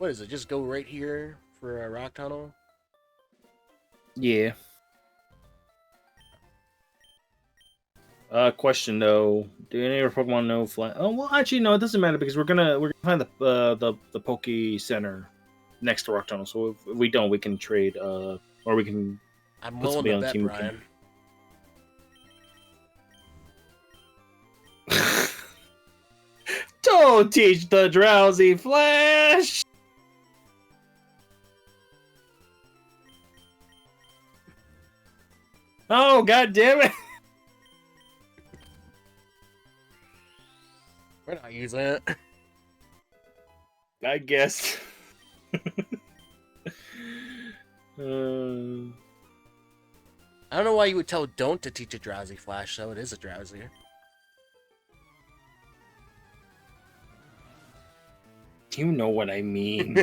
what is it? Just go right here for a rock tunnel. Yeah. Question though: do any of our Pokemon know fly? Oh well, actually no, it doesn't matter because we're gonna find the Poke Center next to Rock Tunnel. So if we don't, we can trade. Or we can I'm put willing somebody to on the bet, team. Brian. Don't teach the drowsy flash. Oh god damn it! We're not using it. I guess. I don't know why you would tell don't to teach a drowsy flash, though. It is a drowsy. You know what I mean.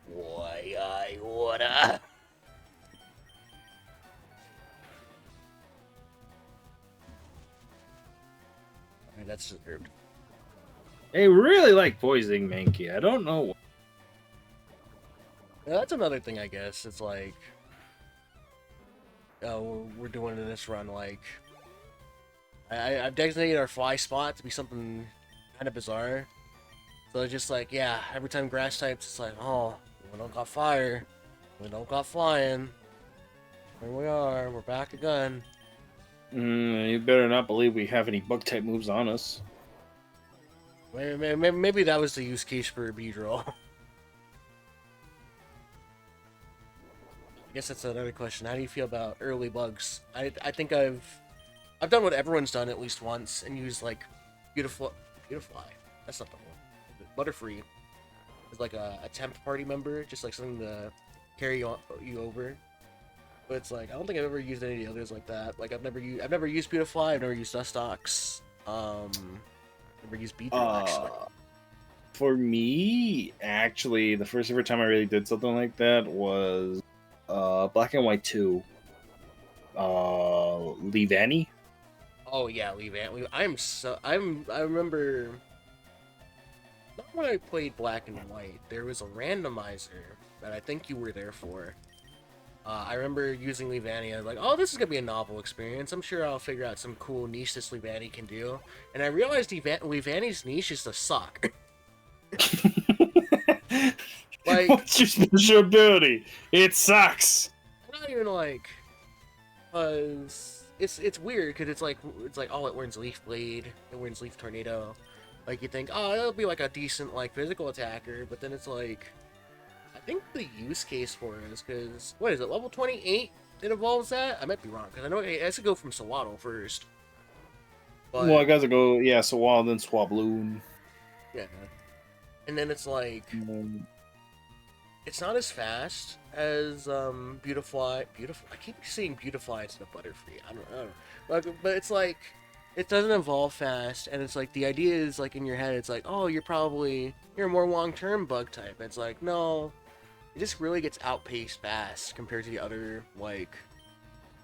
Why I woulda. Alright, that's deserved. I really like poisoning Mankey. I don't know. Yeah, that's another thing, I guess. It's like, we're doing in this run. Like, I've designated our fly spot to be something kind of bizarre. So it's just like, yeah, every time grass types, it's like, oh, we don't got fire, we don't got flying. Here we are, we're back again. You better not believe we have any bug type moves on us. Maybe that was the use case for a Beedrill. I guess that's another question. How do you feel about early bugs? I think I've done what everyone's done at least once and used like beautifly. That's not the one. Butterfree is like a temp party member, just like something to carry you over. But it's like I don't think I've ever used any of the others like that. Like I've never used Beautifly. I've never used Dustox. Never used Beedrill actually. For me, actually, the first ever time I really did something like that was Black and White 2. Leavanny. Oh yeah, Leavanny. I remember. Not when I played Black and White. There was a randomizer that I think you were there for. I remember using Leavanny. I was like, oh, this is going to be a novel experience. I'm sure I'll figure out some cool niche this Leavanny can do. And I realized Leavanny's niche is to suck. Like, what's your special ability? It sucks. Not even like, cause it's weird because it's like oh, it learns Leaf Blade, it learns Leaf Tornado. Like you think, oh, it'll be like a decent like physical attacker, but then it's like, I think the use case for it is because what is it, level 28? It evolves that? I might be wrong because I know it has to go from Sawaddle first. But, well, I gotta go, yeah, Sawaddle, then Swabloon. Yeah, and then it's like, it's not as fast as Beautifly. I keep saying Beautifly instead of Butterfree. I don't know, but it's like, it doesn't evolve fast, and it's like the idea is like in your head, it's like, oh, you're a more long-term bug type. It's like, no, it just really gets outpaced fast compared to the other, like,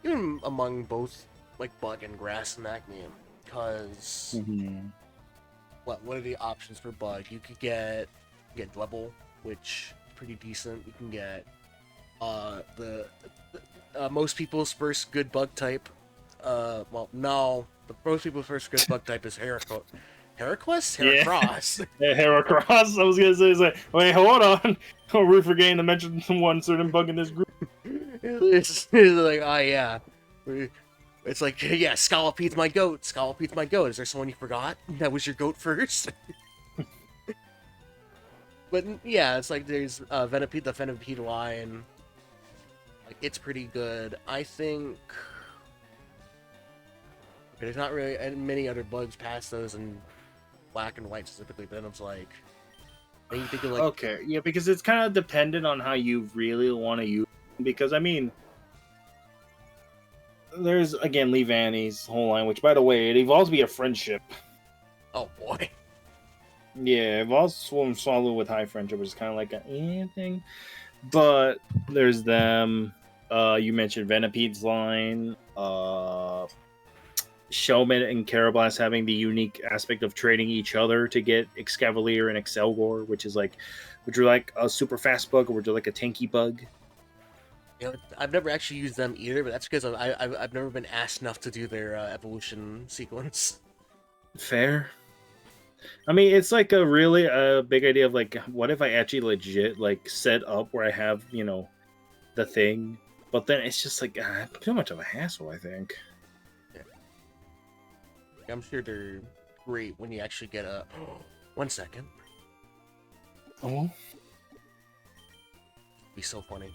even among both like bug and grass in that game. Because what are the options for bug? You could get Dwebble, which is pretty decent. You can get the most people's first good bug type. Well, no. Most people's first good bug type is Heracross. Heracross? Yeah, Heracross. I was gonna say, like, wait, hold on. We're forgetting to mention one certain bug in this group. It's like, oh yeah. It's like, yeah, Scolopede's my goat. Scolopede's my goat. Is there someone you forgot? That was your goat first? But yeah, it's like there's Venipede, the Venipede line. Like, it's pretty good. I think there's not really many other bugs past those in Black and White specifically, but then it's like, then you think of like, okay, yeah, because it's kind of dependent on how you really want to use them. Because I mean, there's again Leavanny's whole line, which by the way, it evolves via friendship. Oh boy. Yeah, it evolves from Swallow with high friendship, which is kind of like an thing. But there's them. You mentioned Venipede's line. Shelmet and Carablast having the unique aspect of trading each other to get Excavalier and Excelgor, which is like, would you like a super fast bug or would you like a tanky bug? You know, I've never actually used them either, but that's because I've never been asked enough to do their evolution sequence. Fair. I mean, it's like a really big idea of like, what if I actually legit like set up where I have the thing, but then it's just like too much of a hassle. I think. Yeah. I'm sure they're great when you actually get a. 1 second. Oh. Be so funny.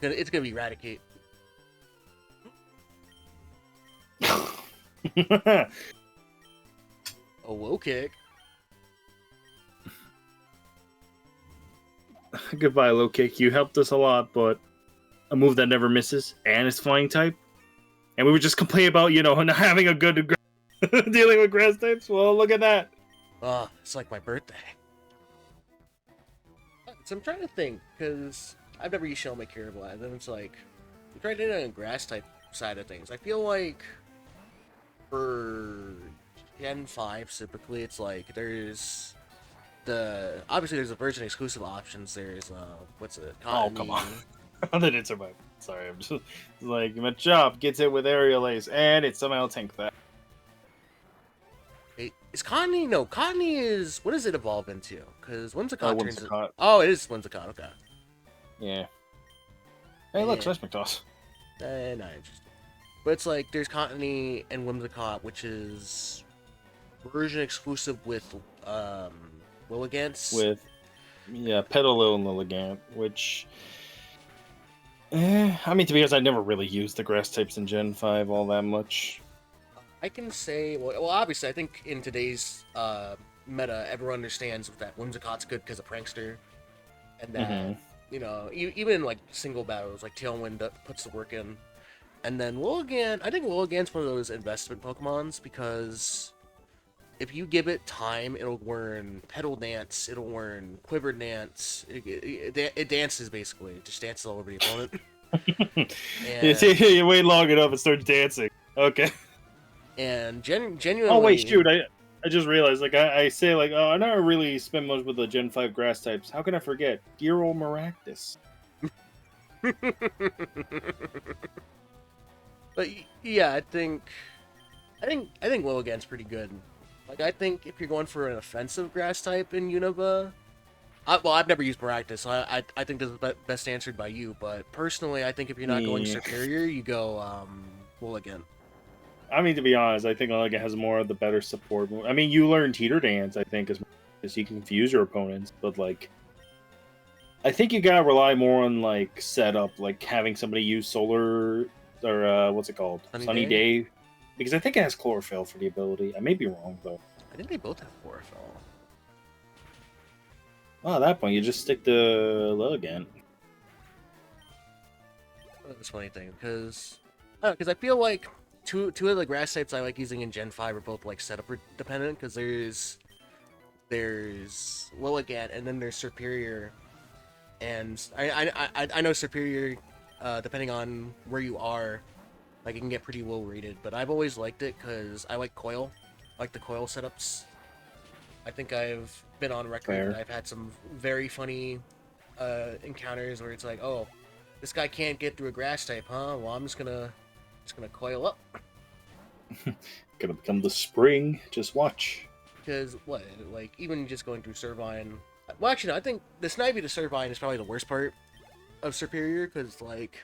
It's gonna be Eradicate. A low kick. Goodbye, low kick. You helped us a lot, but a move that never misses and is flying type. And we would just complain about not having a good dealing with grass types. Well, look at that. It's like my birthday. So I'm trying to think, because I've never used Shell My Carablast, and it's like, I'm trying to do it on the grass type side of things. I feel like for Gen 5 typically, it's like there's obviously there's the version exclusive options. There's what's it? Oh, come on. That didn't survive. Sorry, I'm just like Machop gets it with aerial ace, and it somehow tanked that. Is Cottony? No, Cottony is. What does it evolve into? Because Whimsicott turns. Whimsicott. Oh, it is Whimsicott. Okay. Yeah. Hey, look, Seismic Toss. Not interesting. But it's like there's Cottony and Whimsicott, which is version exclusive with Lilligant's. With Petalil and Lilligant, which. I mean, to be honest, I never really used the grass types in Gen 5 all that much. I can say, well, obviously, I think in today's meta, everyone understands that Whimsicott's good because of Prankster, and that even in like single battles, like Tailwind puts the work in, and then Lilligant. I think Lilligant's one of those investment Pokemons because if you give it time, it'll learn Petal Dance, it'll learn Quiver Dance. It dances basically, it just dances all over the opponent. You wait long enough, it starts dancing. Okay. And genuinely. Oh wait, shoot! I just realized. Like I say, like I never really spent much with the Gen 5 grass types. How can I forget? Giro Maractus. But yeah, I think Lilligant's pretty good. Like I think if you're going for an offensive grass type in Unova, I've never used Maractus, so I think this is best answered by you. But personally, I think if you're not going Superior, you go Lilligant. I mean, to be honest, I think Lilligant has more of the better support. I mean, you learn Teeter Dance, I think, as you can confuse your opponents, but like, I think you gotta rely more on like setup, like having somebody use Solar or what's it called, Sunny Day, because I think it has Chlorophyll for the ability. I may be wrong though. I think they both have Chlorophyll. Well, at that point, you just stick to Lilligant. That's a funny thing, because I feel like two of the grass types I like using in Gen 5 are both like setup dependent, because there's Lilligant and then there's Superior, and I know Superior, depending on where you are, like it can get pretty low rated, but I've always liked it because I like Coil, I like the Coil setups. I think I've been on record that I've had some very funny encounters where it's like, oh, this guy can't get through a grass type, huh? Well, I'm just gonna coil up. Gonna become the spring. Just watch. Because like even just going through Servine. Well, actually, no. I think the Snivy to Servine is probably the worst part of Superior, because like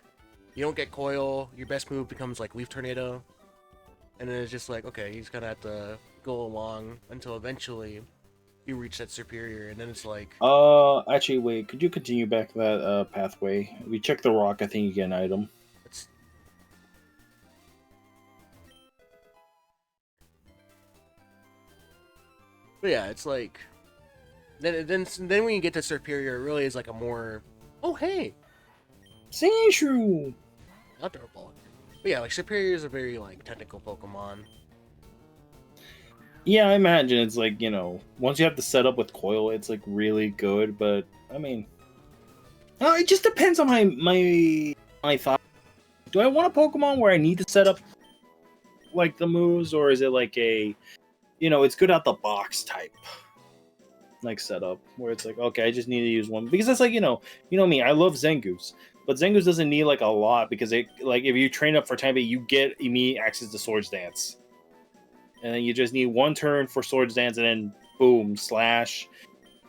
you don't get coil. Your best move becomes like Leaf Tornado, and then it's just like, okay, he's gonna have to go along until eventually you reach that Superior, and then it's like. Actually, wait. Could you continue back that pathway? We check the rock. I think you get an item. But yeah, it's like then when you get to Superior, it really is like a more hey, Sandshrew. adorable. But yeah, like Superior is a very like technical Pokemon. Yeah, I imagine it's like once you have the setup with Coil, it's like really good. But I mean, it just depends on my thought. Do I want a Pokemon where I need to set up like the moves, or is it like a, it's good out the box type like setup where it's like, okay, I just need to use one because that's like, me, I love Zengoose, but Zengoose doesn't need like a lot because it like if you train up for time, you get immediate access to Swords Dance, and then you just need one turn for Swords Dance, and then boom, slash.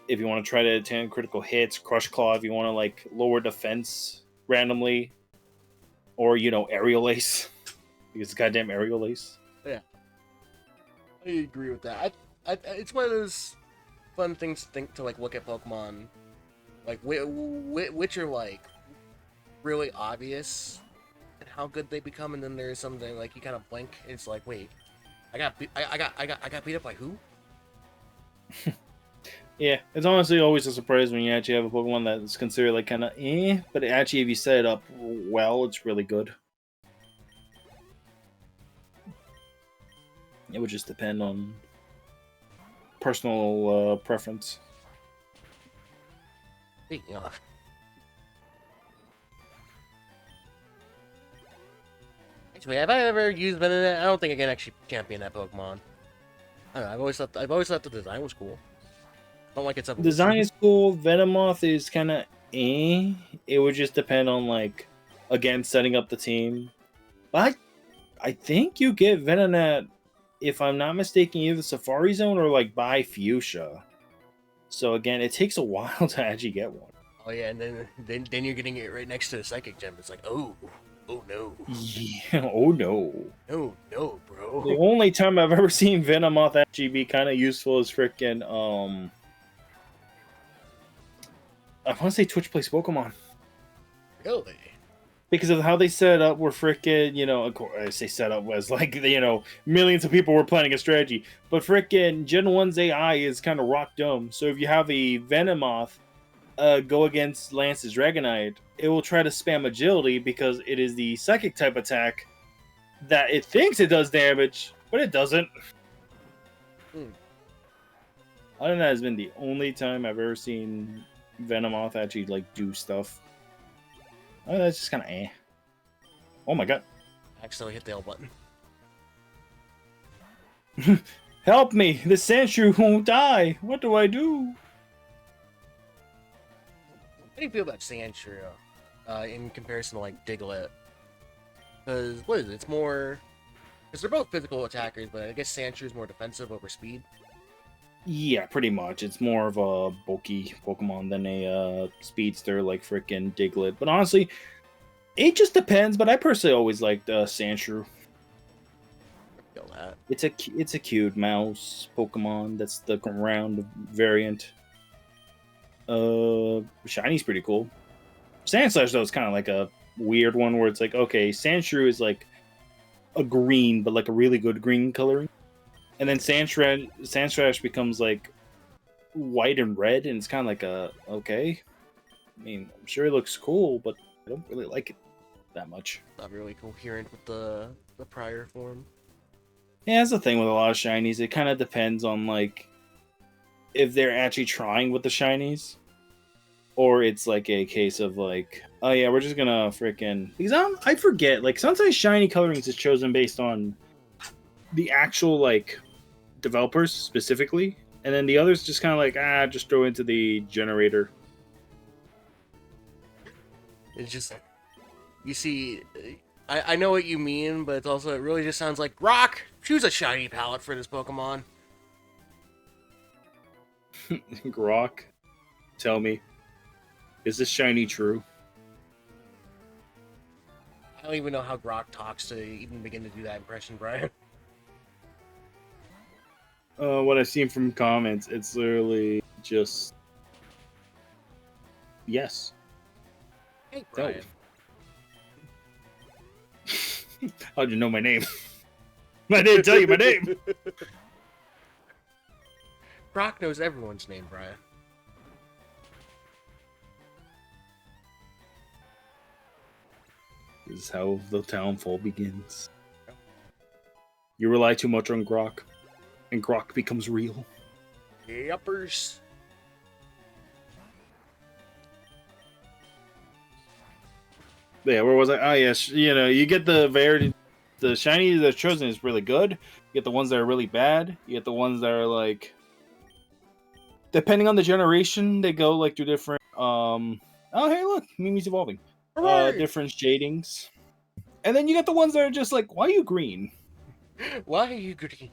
If you want to try to attend critical hits, Crush Claw if you want to like lower defense randomly, or Aerial Ace because it's goddamn Aerial Ace. Yeah, I agree with that. It's one of those fun things to think to like look at Pokemon, like which are like really obvious and how good they become, and then there's something like you kind of blink. And it's like, wait, I got beat up by who? Yeah, it's honestly always a surprise when you actually have a Pokemon that's considered like kind of but actually if you set it up well, it's really good. It would just depend on personal preference. Speaking of, actually, have I ever used Venonat? I don't think I can actually champion that Pokemon. I don't know. I've always thought the design was cool. I don't like its evolution. Design is cool. Venomoth is kind of It would just depend on like, again, setting up the team. But I think you get Venonat, if I'm not mistaken, either Safari Zone or like by Fuchsia. So again, it takes a while to actually get one. Oh yeah, and then you're getting it right next to the Psychic Gem. It's like, oh no. Yeah, oh no. No, bro. The only time I've ever seen Venomoth actually be kind of useful is freaking I want to say Twitch Plays Pokemon. Really? Because of how they set it up, were freaking, of course, I say set up was like, millions of people were planning a strategy. But freaking Gen 1's AI is kind of rock dumb. So if you have a Venomoth go against Lance's Dragonite, it will try to spam Agility because it is the Psychic type attack that it thinks it does damage, but it doesn't. I think that has been the only time I've ever seen Venomoth actually like do stuff. Oh, that's just kind of Oh my god! I accidentally hit the L button. Help me! The Sandshrew won't die. What do I do? How do you feel about Sandshrew in comparison to like Diglett? Because what is it? It's more because they're both physical attackers, but I guess Sandshrew is more defensive over speed. Yeah, pretty much. It's more of a bulky Pokemon than a speedster like frickin' Diglett. But honestly, it just depends. But I personally always liked Sandshrew. Feel that. It's a cute mouse Pokemon. That's the round variant. Shiny's pretty cool. Sandslash though is kind of like a weird one where it's like, okay, Sandshrew is like a green, but like a really good green coloring. And then Sandslash becomes like white and red, and it's kind of like okay. I mean, I'm sure it looks cool, but I don't really like it that much. Not really coherent with the prior form. Yeah, that's the thing with a lot of shinies. It kind of depends on like if they're actually trying with the shinies, or it's like a case of like, oh yeah, we're just gonna freaking because I forget. Like sometimes shiny colorings is chosen based on the actual like developers specifically, and then the others just kind of like just throw into the generator. It's just you see, I know what you mean, but it's also it really just sounds like Rock. Choose a shiny palette for this Pokemon. Grok, tell me, is this shiny true? I don't even know how Grok talks to even begin to do that impression, Brian. What I've seen from comments, it's literally just yes. Hey, Brian. No. How'd you know my name? I didn't tell you my name. Grok knows everyone's name, Brian. This is how the downfall begins. You rely too much on Grok, and Grok becomes real. Yuppers. Yeah, where was I? Oh, yes. You get the variety. the shiny that's chosen is really good. You get the ones that are really bad. You get the ones that are like, depending on the generation, they go like through different. Oh hey, look, Mimi's evolving. Hooray! Different shadings, and then you get the ones that are just like, why are you green? Why are you green?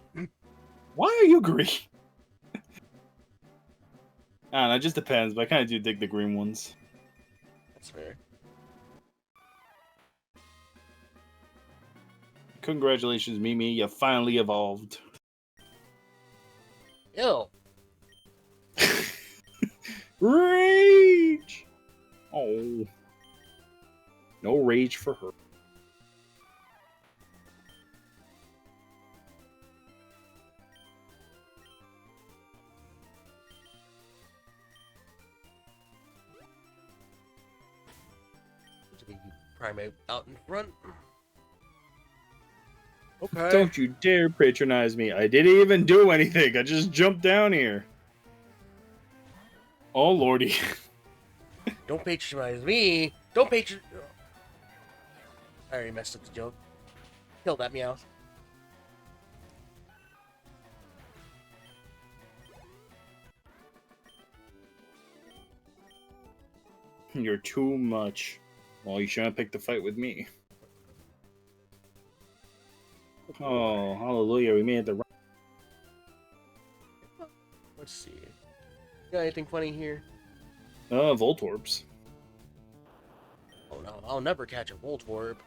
Why are you green? I don't know. It just depends, but I kind of do dig the green ones. That's fair. Congratulations, Mimi. You finally evolved. Ew. Rage! Oh. No rage for her. Primate out in front. Okay. Don't you dare patronize me. I didn't even do anything. I just jumped down here. Oh, lordy. Don't patronize me. Don't patron. I already messed up the joke. Kill that meow. You're too much. Well, you shouldn't pick the fight with me. Oh, hallelujah. We made it the right. Let's see. Got anything funny here? Voltorbs. Oh no, I'll never catch a Voltorb.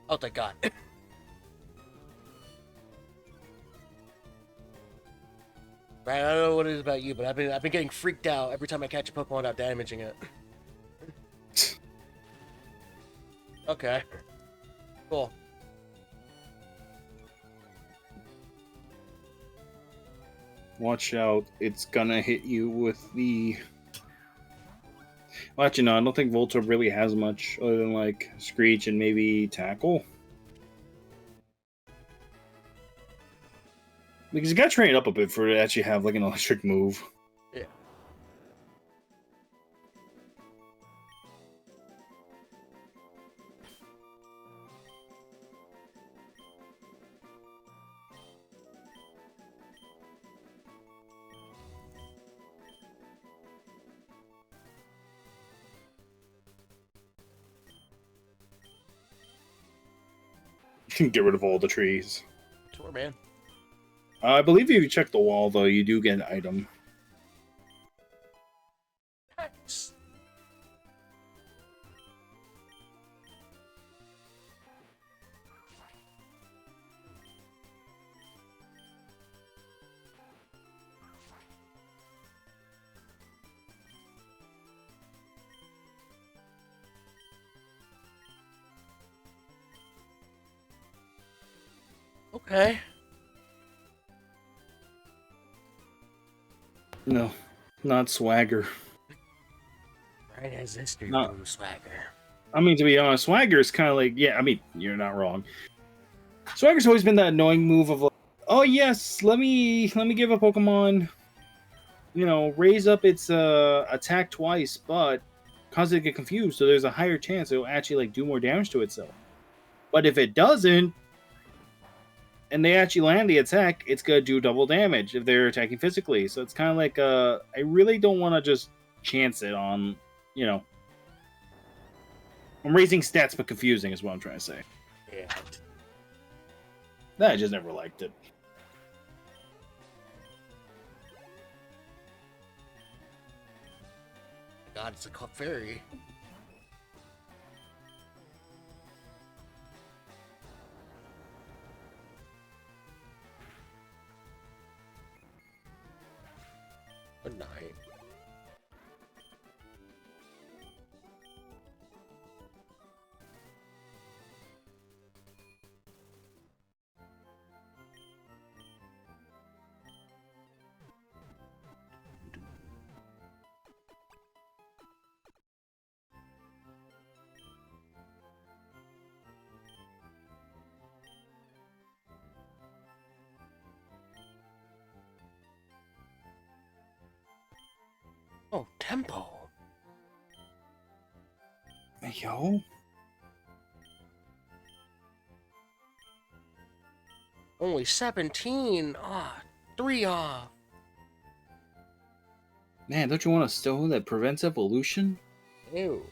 Oh, thank God. Right, I don't know what it is about you, but I've been getting freaked out every time I catch a Pokemon without damaging it. Okay. Cool. Watch out. It's gonna hit you with the... Well, actually, no. I don't think Voltorb really has much other than, like, Screech and maybe Tackle. Because you gotta train it up a bit for it to actually have, like, an electric move. Yeah. Get rid of all the trees. Tour, man. I believe if you check the wall, though, you do get an item. Nice. Okay. No, not Swagger. Right as this dude No. from Swagger. I mean, to be honest, Swagger's kind of like, yeah, I mean, you're not wrong. Swagger's always been that annoying move of like, oh yes, let me give a Pokemon, you know, raise up its attack twice, but cause it to get confused, so there's a higher chance it'll actually like do more damage to itself. But if it doesn't, and they actually land the attack, it's gonna do double damage if they're attacking physically. So it's kind of like, I really don't want to just chance it on, you know. I'm raising stats, but confusing is what I'm trying to say. Yeah. I just never liked it. God, it's a cup fairy. Good night. tempo. Yo. Only 17. Ah, 3 off. Man, don't you want a stone that prevents evolution? Ew.